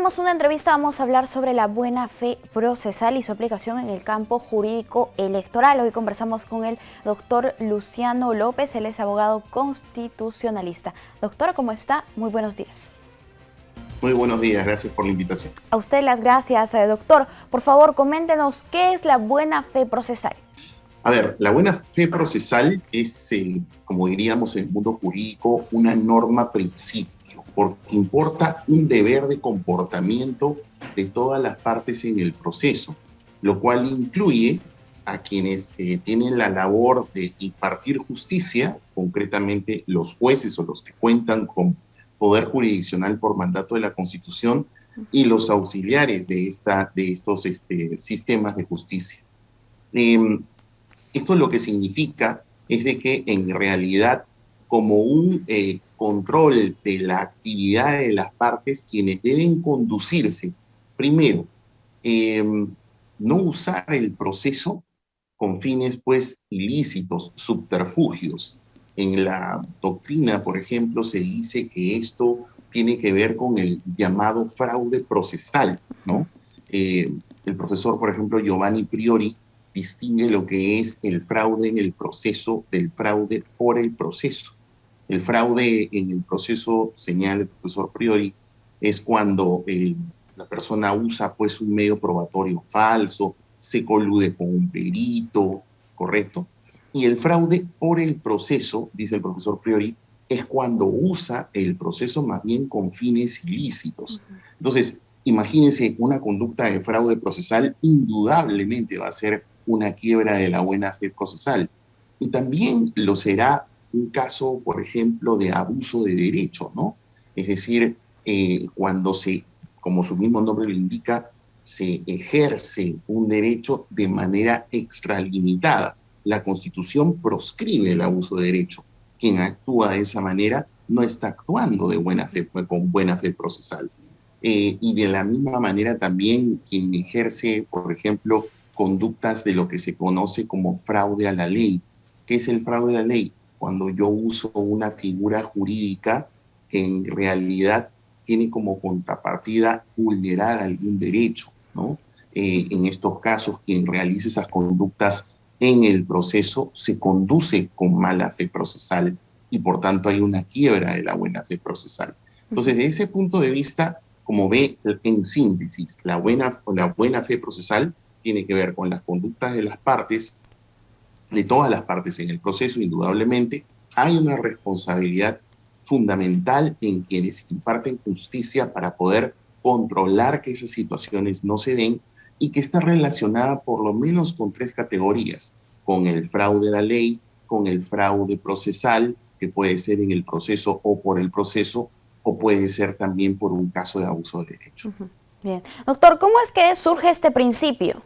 tenemos una entrevista, vamos a hablar sobre la buena fe procesal y su aplicación en el campo jurídico electoral. Hoy conversamos con el doctor Luciano López, él es abogado constitucionalista. Doctor, ¿cómo está? Muy buenos días. Muy buenos días, gracias por la invitación. A usted las gracias, doctor. Por favor, coméntenos, ¿qué es la buena fe procesal? A ver, la buena fe procesal es, como diríamos en el mundo jurídico, una norma principio, porque importa un deber de comportamiento de todas las partes en el proceso, lo cual incluye a quienes tienen la labor de impartir justicia, concretamente los jueces o los que cuentan con poder jurisdiccional por mandato de la Constitución, y los auxiliares de estos sistemas de justicia. Esto lo que significa es de que en realidad, como un control de la actividad de las partes, quienes deben conducirse, primero, no usar el proceso con fines pues ilícitos, subterfugios. En la doctrina, por ejemplo, se dice que esto tiene que ver con el llamado fraude procesal, ¿no? El profesor, por ejemplo, Giovanni Priori, distingue lo que es el fraude en el proceso del fraude por el proceso. El fraude en el proceso, señala el profesor Priori, es cuando la persona usa pues un medio probatorio falso, se colude con un perito, ¿correcto? Y el fraude por el proceso, dice el profesor Priori, es cuando usa el proceso más bien con fines ilícitos. Entonces, imagínense, una conducta de fraude procesal indudablemente va a ser una quiebra de la buena fe procesal. Y también lo será un caso, por ejemplo, de abuso de derecho, ¿no? Es decir, cuando como su mismo nombre lo indica, se ejerce un derecho de manera extralimitada. La Constitución proscribe el abuso de derecho. Quien actúa de esa manera no está actuando de buena fe, con buena fe procesal. Y de la misma manera también quien ejerce, por ejemplo, conductas de lo que se conoce como fraude a la ley. ¿Qué es el fraude a la ley? Cuando yo uso una figura jurídica que en realidad tiene como contrapartida vulnerar algún derecho, ¿no? En estos casos, quien realiza esas conductas en el proceso se conduce con mala fe procesal y por tanto hay una quiebra de la buena fe procesal. Entonces, desde ese punto de vista, como ve en síntesis, la buena fe procesal tiene que ver con las conductas de las partes, de todas las partes en el proceso, indudablemente. Hay una responsabilidad fundamental en quienes imparten justicia para poder controlar que esas situaciones no se den y que está relacionada por lo menos con 3 categorías, con el fraude a la ley, con el fraude procesal, que puede ser en el proceso o por el proceso, o puede ser también por un caso de abuso de derecho. Bien. Doctor, ¿cómo es que surge este principio?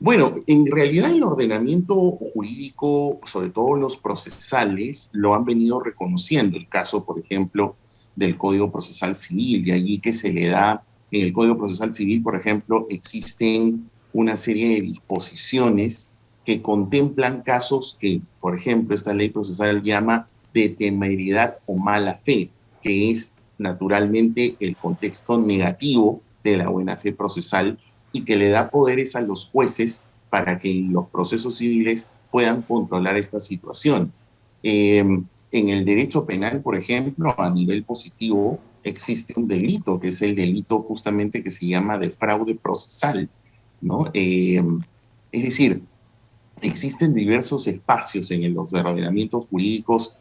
Bueno, en realidad el ordenamiento jurídico, sobre todo los procesales, lo han venido reconociendo. El caso, por ejemplo, del Código Procesal Civil, y allí que se le da, en el Código Procesal Civil, por ejemplo, existen una serie de disposiciones que contemplan casos que, por ejemplo, esta ley procesal llama de temeridad o mala fe, que es naturalmente el contexto negativo de la buena fe procesal y que le da poderes a los jueces para que en los procesos civiles puedan controlar estas situaciones. En el derecho penal, por ejemplo, a nivel positivo, existe un delito, que es el delito justamente que se llama de fraude procesal, ¿no? Es decir, existen diversos espacios en los ordenamientos jurídicos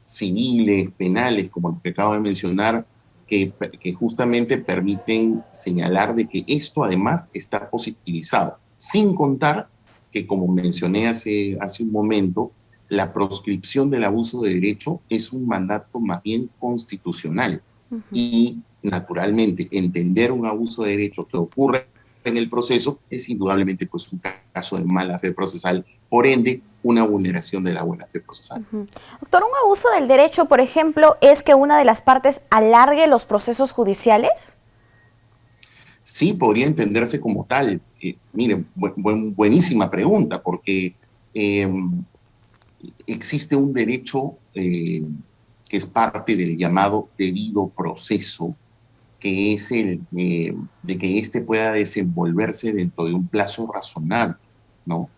civiles, penales, como el que acabo de mencionar, que justamente permiten señalar de que esto además está positivizado, sin contar que, como mencioné hace un momento, la proscripción del abuso de derecho es un mandato más bien constitucional. Y, naturalmente, entender un abuso de derecho que ocurre en el proceso es indudablemente pues, un caso de mala fe procesal, por ende, una vulneración de la buena fe procesal. Doctor, ¿un abuso del derecho, por ejemplo, es que una de las partes alargue los procesos judiciales? Sí, podría entenderse como tal. Miren, buenísima pregunta, porque existe un derecho que es parte del llamado debido proceso, que es de que éste pueda desenvolverse dentro de un plazo razonable, ¿no?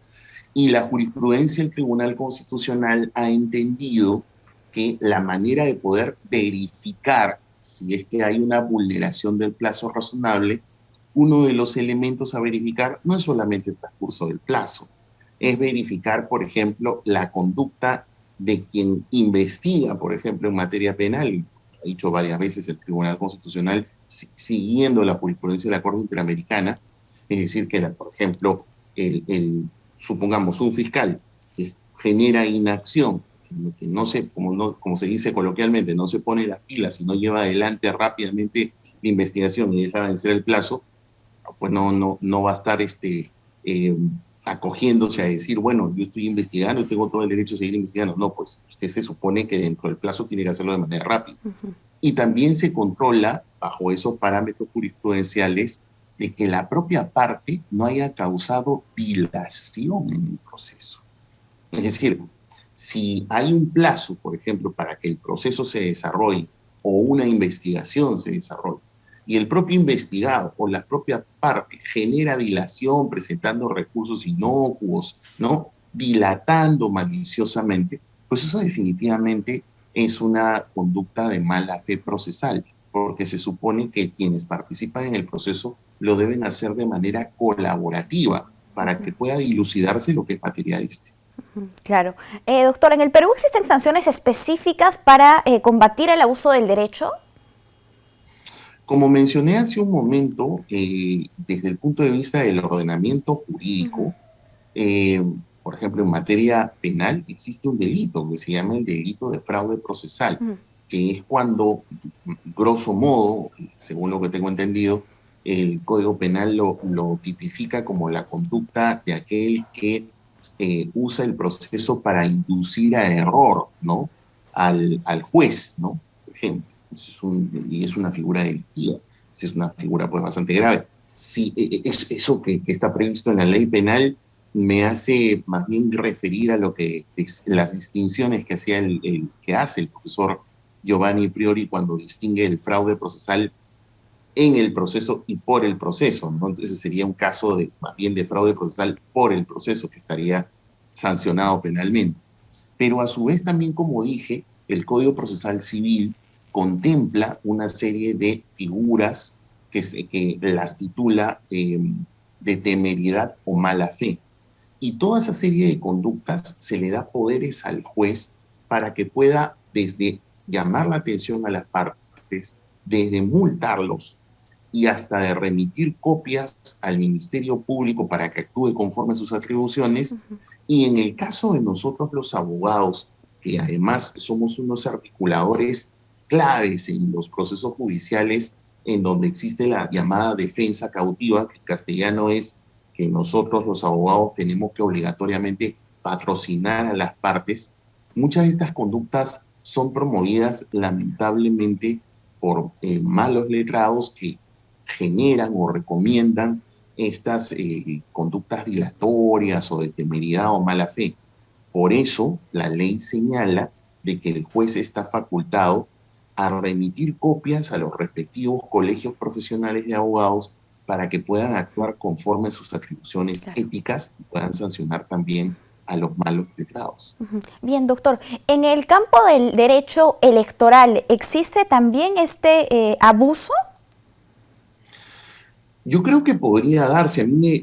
Y la jurisprudencia del Tribunal Constitucional ha entendido que la manera de poder verificar si es que hay una vulneración del plazo razonable, uno de los elementos a verificar no es solamente el transcurso del plazo, es verificar, por ejemplo, la conducta de quien investiga, por ejemplo, en materia penal. Ha dicho varias veces el Tribunal Constitucional, siguiendo la jurisprudencia de la Corte Interamericana, es decir, que, por ejemplo, supongamos un fiscal que genera inacción, que no se, como se dice coloquialmente, no se pone las pilas y no lleva adelante rápidamente la investigación y deja vencer el plazo, pues no va a estar eh, acogiéndose a decir, bueno, yo estoy investigando y tengo todo el derecho a seguir investigando. No, pues usted se supone que dentro del plazo tiene que hacerlo de manera rápida. Y también se controla, bajo esos parámetros jurisprudenciales, de que la propia parte no haya causado dilación en el proceso. Es decir, si hay un plazo, por ejemplo, para que el proceso se desarrolle o una investigación se desarrolle, y el propio investigado o la propia parte genera dilación presentando recursos inocuos, ¿no? Dilatando maliciosamente, pues eso definitivamente es una conducta de mala fe procesal, porque se supone que quienes participan en el proceso lo deben hacer de manera colaborativa para que pueda dilucidarse lo que es materia de este. Claro. Doctor, ¿en el Perú existen sanciones específicas para combatir el abuso del derecho? Como mencioné hace un momento, desde el punto de vista del ordenamiento jurídico, eh, por ejemplo, en materia penal existe un delito que se llama el delito de fraude procesal, que es cuando, grosso modo, según lo que tengo entendido, el Código Penal lo tipifica como la conducta de aquel que usa el proceso para inducir a error, ¿no? Al juez, ¿no? Por ejemplo. Y es una figura delictiva, es una figura pues bastante grave. Sí, eso que está previsto en la ley penal me hace más bien referir a lo que las distinciones que que hace el profesor Giovanni Priori cuando distingue el fraude procesal en el proceso y por el proceso, ¿no? Entonces sería un caso más bien de fraude procesal por el proceso que estaría sancionado penalmente. Pero a su vez también, como dije, el Código Procesal Civil contempla una serie de figuras que las titula de temeridad o mala fe. Y toda esa serie de conductas se le da poderes al juez para que pueda desde llamar la atención a las partes, desde multarlos y hasta de remitir copias al Ministerio Público para que actúe conforme a sus atribuciones. Y en el caso de nosotros los abogados, que además somos unos articuladores claves en los procesos judiciales en donde existe la llamada defensa cautiva, que en castellano es que nosotros los abogados tenemos que obligatoriamente patrocinar a las partes, muchas de estas conductas son promovidas lamentablemente por malos letrados que generan o recomiendan estas conductas dilatorias o de temeridad o mala fe. Por eso la ley señala de que el juez está facultado a remitir copias a los respectivos colegios profesionales de abogados para que puedan actuar conforme a sus atribuciones éticas y puedan sancionar también a los malos letrados. Bien, doctor. En el campo del derecho electoral, ¿existe también este abuso? Yo creo que podría darse. A mí,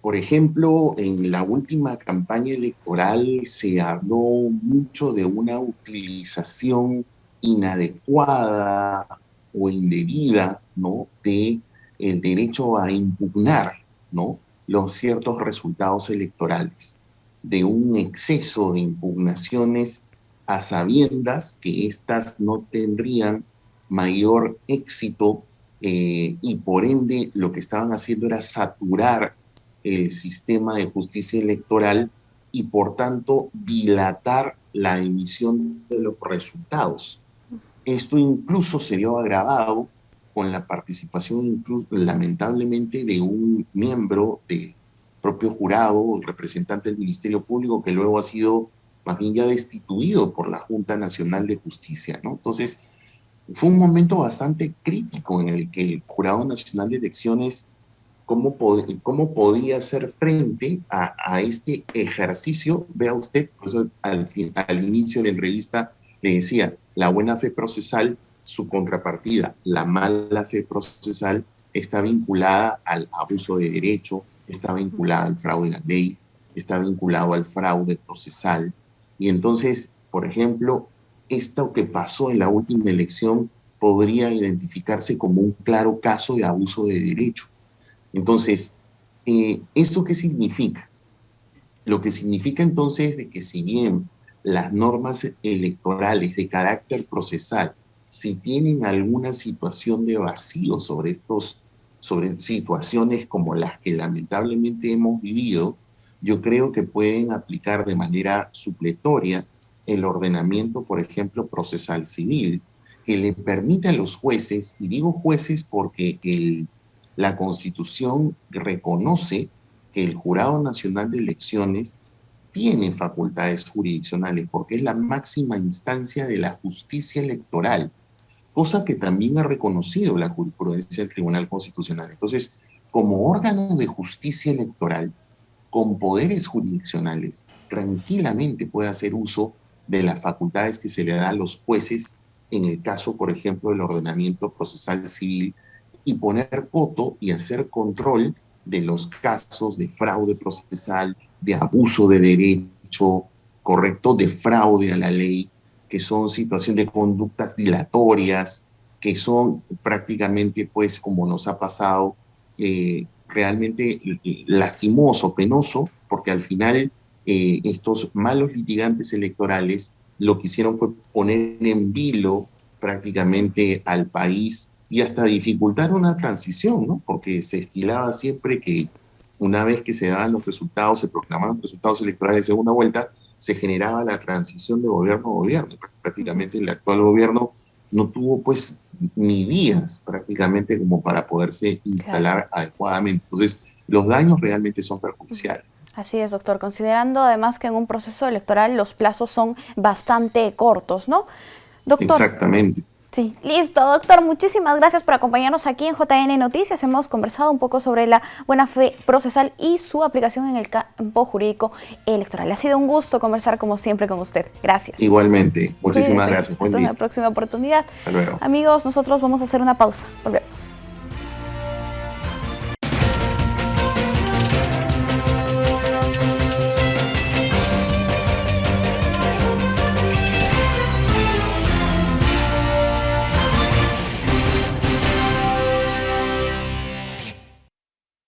por ejemplo, en la última campaña electoral se habló mucho de una utilización inadecuada o indebida, ¿no?, de el derecho a impugnar, ¿no?, los ciertos resultados electorales, de un exceso de impugnaciones a sabiendas que éstas no tendrían mayor éxito y por ende lo que estaban haciendo era saturar el sistema de justicia electoral y por tanto dilatar la emisión de los resultados. Esto incluso se vio agravado con la participación lamentablemente de un miembro del propio jurado, el representante del Ministerio Público, que luego ha sido más bien ya destituido por la Junta Nacional de Justicia, ¿no? Entonces, fue un momento bastante crítico en el que el Jurado Nacional de Elecciones, cómo podía hacer frente a este ejercicio. Vea usted, por eso al inicio de la entrevista le decía, la buena fe procesal, su contrapartida, la mala fe procesal, está vinculada al abuso de derecho, está vinculada al fraude de la ley, está vinculado al fraude procesal. Y entonces, por ejemplo, esto que pasó en la última elección podría identificarse como un claro caso de abuso de derecho. Entonces, ¿esto qué significa? Lo que significa entonces es de que si bien las normas electorales de carácter procesal, si tienen alguna situación de vacío sobre situaciones como las que lamentablemente hemos vivido, yo creo que pueden aplicar de manera supletoria el ordenamiento, por ejemplo, procesal civil, que le permite a los jueces, y digo jueces porque la Constitución reconoce que el Jurado Nacional de Elecciones tiene facultades jurisdiccionales porque es la máxima instancia de la justicia electoral, cosa que también ha reconocido la jurisprudencia del Tribunal Constitucional. Entonces, como órgano de justicia electoral, con poderes jurisdiccionales, tranquilamente puede hacer uso de las facultades que se le da a los jueces en el caso, por ejemplo, del ordenamiento procesal civil, y poner coto y hacer control de los casos de fraude procesal, de abuso de derecho, correcto, de fraude a la ley, que son situaciones de conductas dilatorias, que son prácticamente, pues, como nos ha pasado, realmente lastimoso, penoso, porque al final estos malos litigantes electorales lo que hicieron fue poner en vilo prácticamente al país y hasta dificultar una transición, ¿no? Porque se estilaba siempre que una vez que se daban los resultados, se proclamaban los resultados electorales de segunda vuelta, se generaba la transición de gobierno a gobierno. Prácticamente el actual gobierno no tuvo pues ni días prácticamente como para poderse instalar adecuadamente. Entonces, los daños realmente son perjudiciales. Así es, doctor, considerando además que en un proceso electoral los plazos son bastante cortos, ¿no? Doctor. Exactamente. Sí, listo, doctor. Muchísimas gracias por acompañarnos aquí en JN Noticias. Hemos conversado un poco sobre la buena fe procesal y su aplicación en el campo jurídico electoral. Ha sido un gusto conversar como siempre con usted. Gracias. Igualmente. Muchísimas Cuídese. gracias. Buen Hasta día. una próxima oportunidad. Hasta luego. Amigos, nosotros vamos a hacer una pausa. Volvemos.